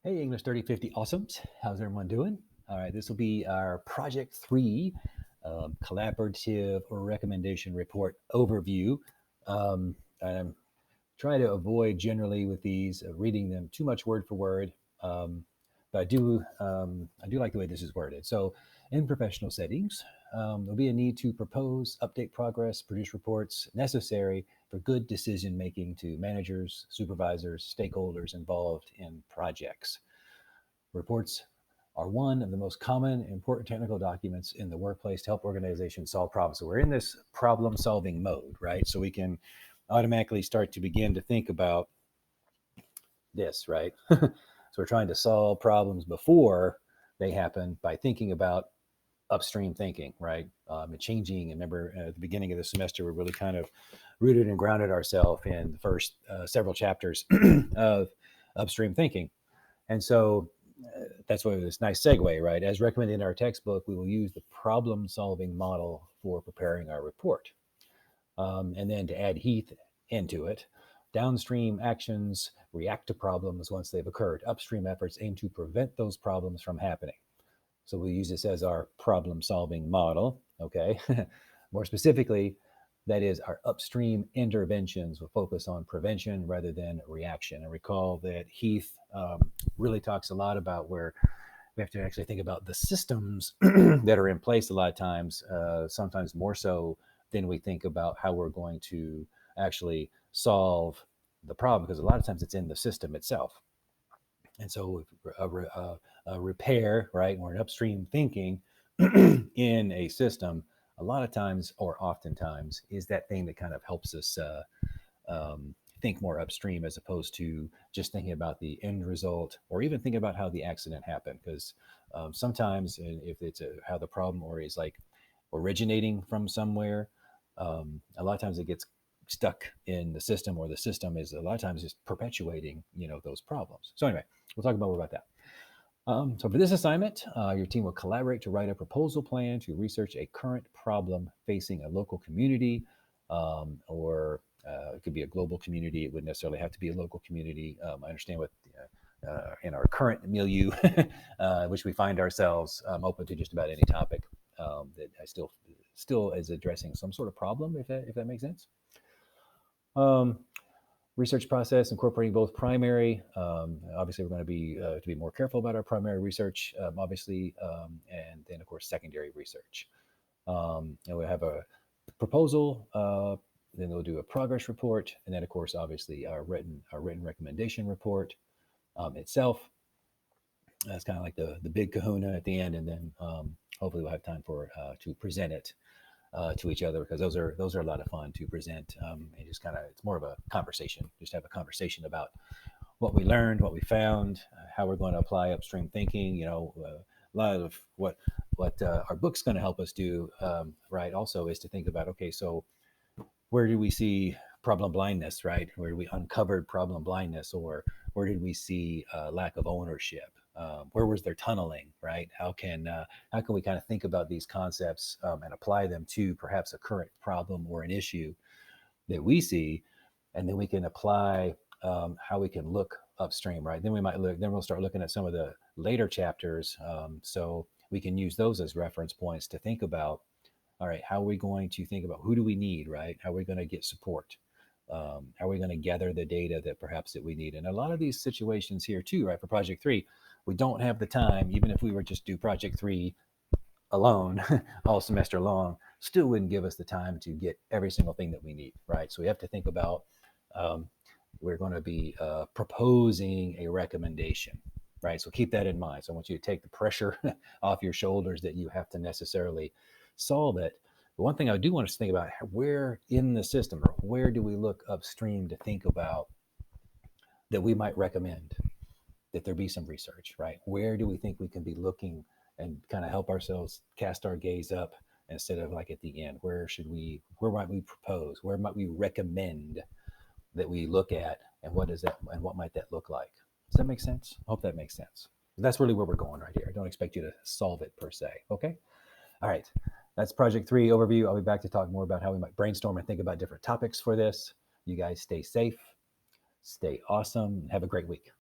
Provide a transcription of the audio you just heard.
Hey, English 3050 Awesomes. How's everyone doing? All right, this will be our Project 3 Collaborative Recommendation Report Overview. I'm trying to avoid generally with these reading them too much word for word, um, but I do like the way this is worded. So, in professional settings, there'll be a need to propose, update progress, produce reports necessary for good decision making to managers, supervisors, stakeholders involved in projects. Reports are one of the most common and important technical documents in the workplace to help organizations solve problems. So we're in this problem solving mode, right? So we can automatically start to begin to think about this, right? So we're trying to solve problems before they happen by thinking about upstream thinking, right? And changing. And remember, at the beginning of the semester, we really kind of rooted and grounded ourselves in the first several chapters of upstream thinking. And so that's why this nice segue, right? As recommended in our textbook, we will use the problem solving model for preparing our report. And then to add Heath into it, downstream actions react to problems once they've occurred. Upstream efforts aim to prevent those problems from happening. So we use this as our problem solving model, okay? More specifically, that is, our upstream interventions will focus on prevention rather than reaction. And recall that Heath really talks a lot about where we have to actually think about the systems that are in place a lot of times, sometimes more so than we think about how we're going to actually solve the problem, because a lot of times it's in the system itself. And so a repair, right, or an upstream thinking in a system, a lot of times or oftentimes is that thing that kind of helps us think more upstream as opposed to just thinking about the end result or even thinking about how the accident happened. Because sometimes if it's how the problem or is like originating from somewhere, a lot of times it gets stuck in the system, or the system is a lot of times just perpetuating, those problems. So anyway, we'll talk more about that. So for this assignment, your team will collaborate to write a proposal plan to research a current problem facing a local community, or it could be a global community. It wouldn't necessarily have to be a local community. I understand what in our current milieu, which we find ourselves, open to just about any topic that I still is addressing some sort of problem, if that makes sense. Um, Research process incorporating both primary. Obviously, we're going to be more careful about our primary research, obviously, and then of course secondary research. And we'll have a proposal. Then we'll do a progress report, and then of course, obviously, our written recommendation report itself. That's kind of like the big kahuna at the end, and then hopefully we'll have time for to present it to each other, because those are a lot of fun to present, and just kind of, it's more of a conversation. Just have a conversation about what we learned, what we found, how we're going to apply upstream thinking. A lot of what our book's going to help us do, right? Also, is to think about, okay, so where do we see problem blindness, right? Where do we uncovered problem blindness, or where did we see lack of ownership? Where was there tunneling, right? How can we kind of think about these concepts and apply them to perhaps a current problem or an issue that we see, and then we can apply how we can look upstream, right? Then we'll start looking at some of the later chapters, so we can use those as reference points to think about, all right, how are we going to think about who do we need, right? How are we going to get support? How are we going to gather the data that perhaps that we need? And a lot of these situations here too, right? For Project 3, we don't have the time. Even if we were just do Project 3 alone all semester long, still wouldn't give us the time to get every single thing that we need, right? So we have to think about, we're going to be proposing a recommendation, right? So keep that in mind. So I want you to take the pressure off your shoulders that you have to necessarily solve it. The one thing I do want us to think about, where in the system, or where do we look upstream to think about that we might recommend that there be some research, right? Where do we think we can be looking and kind of help ourselves cast our gaze up instead of like at the end? Where might we propose? Where might we recommend that we look at, and what might that look like? Does that make sense? I hope that makes sense. That's really where we're going right here. I don't expect you to solve it per se. Okay. All right. That's Project 3 overview. I'll be back to talk more about how we might brainstorm and think about different topics for this. You guys stay safe, stay awesome, and have a great week.